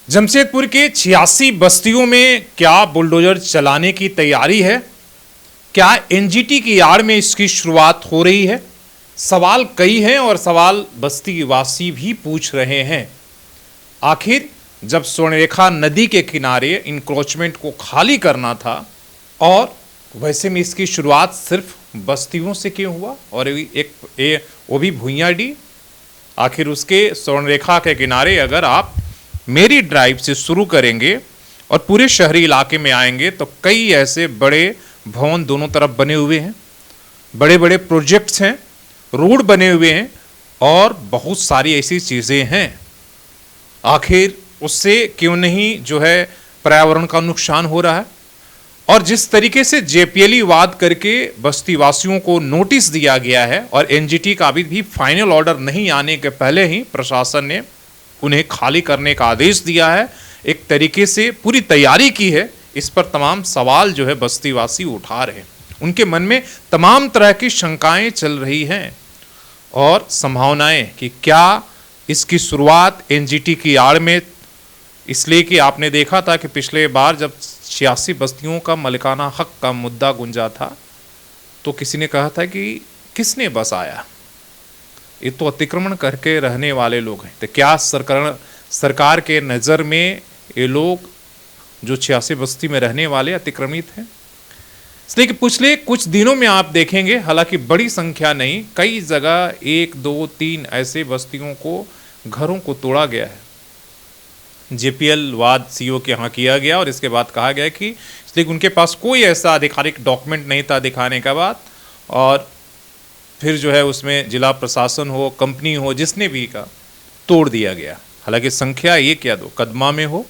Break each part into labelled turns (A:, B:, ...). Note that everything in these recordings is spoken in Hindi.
A: जमशेदपुर के 86 बस्तियों में क्या बुलडोजर चलाने की तैयारी है? क्या एनजीटी की आड़ में इसकी शुरुआत हो रही है? सवाल कई हैं और सवाल बस्ती वासी भी पूछ रहे हैं। आखिर जब स्वर्णरेखा नदी के किनारे इंक्रोचमेंट को खाली करना था और वैसे में इसकी शुरुआत सिर्फ बस्तियों से क्यों हुआ और वो भी भुइयाडी। आखिर उसके स्वर्णरेखा के किनारे अगर आप मेरी ड्राइव से शुरू करेंगे और पूरे शहरी इलाके में आएंगे तो कई ऐसे बड़े भवन दोनों तरफ बने हुए हैं, बड़े बड़े प्रोजेक्ट्स हैं, रोड बने हुए हैं और बहुत सारी ऐसी चीज़ें हैं। आखिर उससे क्यों नहीं जो है पर्यावरण का नुकसान हो रहा है? और जिस तरीके से जेपीएलई वाद करके बस्ती वासियों को नोटिस दिया गया है और एनजीटी का अभी भी फाइनल ऑर्डर नहीं आने के पहले ही प्रशासन ने उन्हें खाली करने का आदेश दिया है, एक तरीके से पूरी तैयारी की है, इस पर तमाम सवाल जो है बस्तीवासी उठा रहे हैं। उनके मन में तमाम तरह की शंकाएं चल रही हैं और संभावनाएं कि क्या इसकी शुरुआत एनजीटी की आड़ में, इसलिए कि आपने देखा था कि पिछले बार जब 86 बस्तियों का मालिकाना हक का मुद्दा गुंजा था तो किसी ने कहा था कि किसने बसाया, ये तो अतिक्रमण करके रहने वाले लोग हैं। तो क्या सरकार के नज़र में ये लोग जो 86 बस्ती में रहने वाले अतिक्रमित हैं? इसलिए कि पिछले कुछ दिनों में आप देखेंगे, हालांकि बड़ी संख्या नहीं, कई जगह 1, 2, 3 ऐसे बस्तियों को, घरों को तोड़ा गया है। जेपीएल वाद सीओ के यहाँ किया गया और इसके बाद कहा गया कि इसलिए उनके पास कोई ऐसा आधिकारिक डॉक्यूमेंट नहीं था दिखाने का बाद, और फिर जो है उसमें जिला प्रशासन हो, कंपनी हो, जिसने भी का तोड़ दिया गया। हालांकि संख्या ये क्या दो कदमा में हो,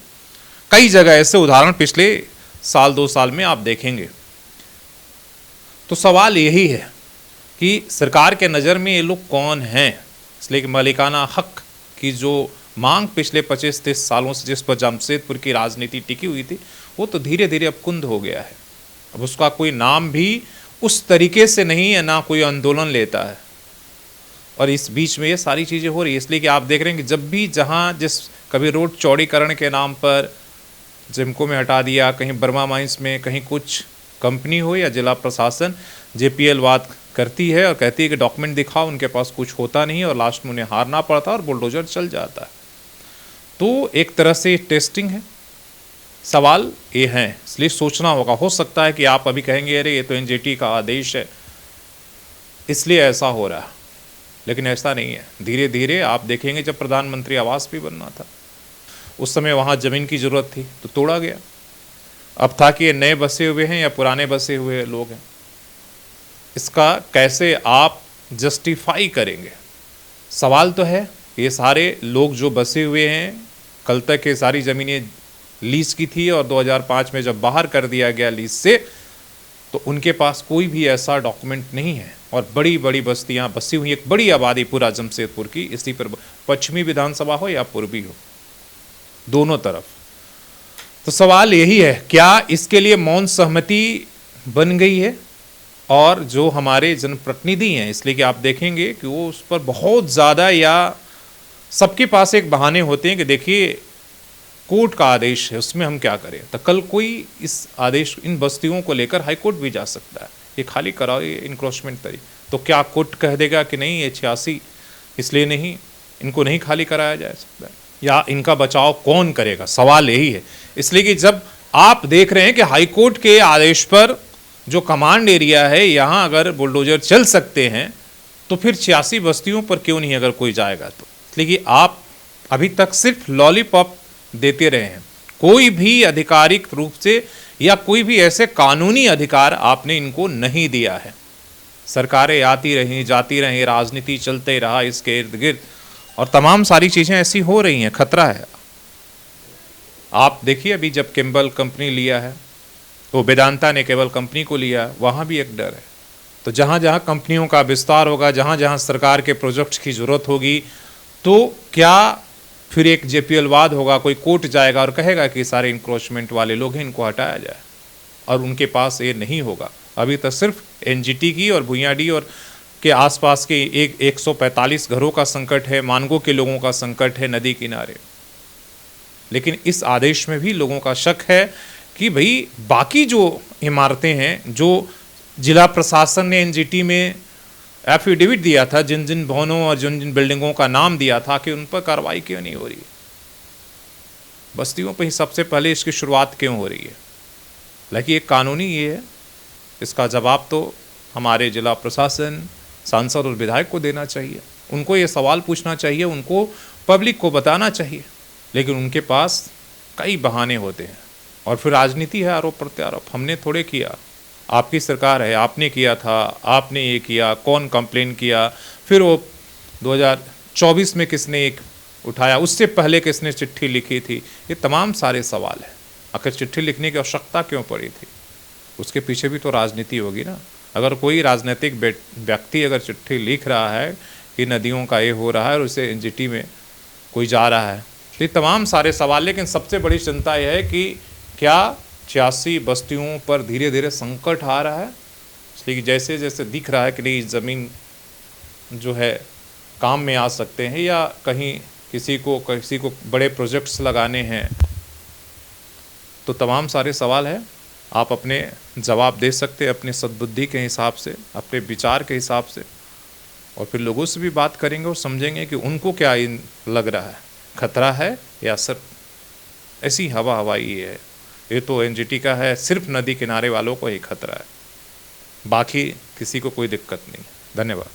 A: कई जगह ऐसे उदाहरण पिछले साल 2 साल में आप देखेंगे। तो सवाल यही है कि सरकार के नज़र में ये लोग कौन हैं? इसलिए कि मालिकाना हक की जो मांग पिछले 25-30 सालों से जिस पर जमशेदपुर की राजनीति टिकी हुई थी, वो तो धीरे धीरे अब कुंद हो गया है। अब उसका कोई नाम भी उस तरीके से नहीं है, ना कोई आंदोलन लेता है। और इस बीच में ये सारी चीज़ें हो रही है, इसलिए कि आप देख रहे हैं कि जब भी जहाँ जिस कभी रोड चौड़ीकरण के नाम पर जिमको में हटा दिया, कहीं बर्मा माइंस में, कहीं कुछ कंपनी हो या जिला प्रशासन जेपीएल वाद करती है और कहती है कि डॉक्यूमेंट दिखाओ, उनके पास कुछ होता नहीं और लास्ट में उन्हें हारना पड़ता और बुलडोजर चल जाता है। तो एक तरह से टेस्टिंग है। सवाल ये हैं, इसलिए सोचना होगा। हो सकता है कि आप अभी कहेंगे अरे ये तो एनजीटी का आदेश है इसलिए ऐसा हो रहा है, लेकिन ऐसा नहीं है। धीरे धीरे आप देखेंगे, जब प्रधानमंत्री आवास भी बनना था उस समय वहाँ ज़मीन की ज़रूरत थी तो तोड़ा गया। अब था कि ये नए बसे हुए हैं या पुराने बसे हुए लोग हैं, इसका कैसे आप जस्टिफाई करेंगे? सवाल तो है। ये सारे लोग जो बसे हुए हैं, कल तक ये सारी ज़मीनें लीज की थी और 2005 में जब बाहर कर दिया गया लीज से, तो उनके पास कोई भी ऐसा डॉक्यूमेंट नहीं है और बड़ी बड़ी बस्तियां बसी हुई, एक बड़ी आबादी पूरा जमशेदपुर की, इसी पर पश्चिमी विधानसभा हो या पूर्वी हो, दोनों तरफ। तो सवाल यही है, क्या इसके लिए मौन सहमति बन गई है? और जो हमारे जनप्रतिनिधि हैं, इसलिए कि आप देखेंगे कि वो उस पर बहुत ज़्यादा, या सबके पास एक बहाने होते हैं कि देखिए कोर्ट का आदेश है, उसमें हम क्या करें। तो कल कोई इस आदेश, इन बस्तियों को लेकर हाई कोर्ट भी जा सकता है, ये खाली कराओ, ये इंक्रोचमेंट तरी, तो क्या कोर्ट कह देगा कि नहीं ये 86 इसलिए नहीं, इनको नहीं खाली कराया जा सकता है, या इनका बचाव कौन करेगा? सवाल यही है। इसलिए कि जब आप देख रहे हैं कि हाई कोर्ट के आदेश पर जो कमांड एरिया है, यहाँ अगर बुलडोजर चल सकते हैं तो फिर 86 बस्तियों पर क्यों नहीं अगर कोई जाएगा तो? इसलिए कि आप अभी तक सिर्फ लॉलीपॉप देते रहे हैं, कोई भी आधिकारिक रूप से या कोई भी ऐसे कानूनी अधिकार आपने इनको नहीं दिया है। सरकारें आती रहीं, जाती रहीं, राजनीति चलते रहा इसके इर्द गिर्द और तमाम सारी चीज़ें ऐसी हो रही हैं। खतरा है। आप देखिए अभी जब केबल कंपनी लिया है, वो वेदांता ने केबल कंपनी को लिया, वहाँ भी एक डर है। तो जहाँ जहाँ कंपनियों का विस्तार होगा, जहाँ जहाँ सरकार के प्रोजेक्ट्स की ज़रूरत होगी, तो क्या फिर एक जेपीएल वाद होगा, कोई कोर्ट जाएगा और कहेगा कि सारे इंक्रोचमेंट वाले लोग हैं, इनको हटाया जाए, और उनके पास ये नहीं होगा। अभी तक सिर्फ एनजीटी की और भुइयाडी और के आसपास के 145 घरों का संकट है, मानगो के लोगों का संकट है नदी किनारे। लेकिन इस आदेश में भी लोगों का शक है कि भाई बाकी जो इमारतें हैं, जो जिला प्रशासन ने एनजीटी में एफिडेविट दिया था, जिन जिन भवनों और जिन जिन बिल्डिंगों का नाम दिया था, कि उन पर कार्रवाई क्यों नहीं हो रही है? बस्तियों पर ही सबसे पहले इसकी शुरुआत क्यों हो रही है? हालांकि एक कानूनी ये है, इसका जवाब तो हमारे जिला प्रशासन, सांसद और विधायक को देना चाहिए। उनको ये सवाल पूछना चाहिए, उनको पब्लिक को बताना चाहिए, लेकिन उनके पास कई बहाने होते हैं। और फिर राजनीति है, आरोप प्रत्यारोप। हमने थोड़े किया, आपकी सरकार है, आपने किया था, आपने ये किया, कौन कंप्लेन किया, फिर वो 2024 में किसने एक उठाया, उससे पहले किसने चिट्ठी लिखी थी, ये तमाम सारे सवाल हैं। आखिर चिट्ठी लिखने की आवश्यकता क्यों पड़ी थी? उसके पीछे भी तो राजनीति होगी ना। अगर कोई राजनीतिक व्यक्ति अगर चिट्ठी लिख रहा है कि नदियों का ये हो रहा है और उसे एनजीटी में कोई जा रहा है, तो ये तमाम सारे सवाल। लेकिन सबसे बड़ी चिंता यह है कि क्या 86 बस्तियों पर धीरे धीरे संकट आ रहा है? इसलिए जैसे जैसे दिख रहा है कि नहीं, ज़मीन जो है काम में आ सकते हैं, या कहीं किसी को बड़े प्रोजेक्ट्स लगाने हैं, तो तमाम सारे सवाल हैं। आप अपने जवाब दे सकते हैं अपनी सद्बुद्धि के हिसाब से, अपने विचार के हिसाब से, और फिर लोगों से भी बात करेंगे और समझेंगे कि उनको क्या लग रहा है, खतरा है या सिर्फ ऐसी हवाई है। ये तो एनजीटी का है, सिर्फ नदी किनारे वालों को ही खतरा है, बाकी किसी को कोई दिक्कत नहीं। धन्यवाद।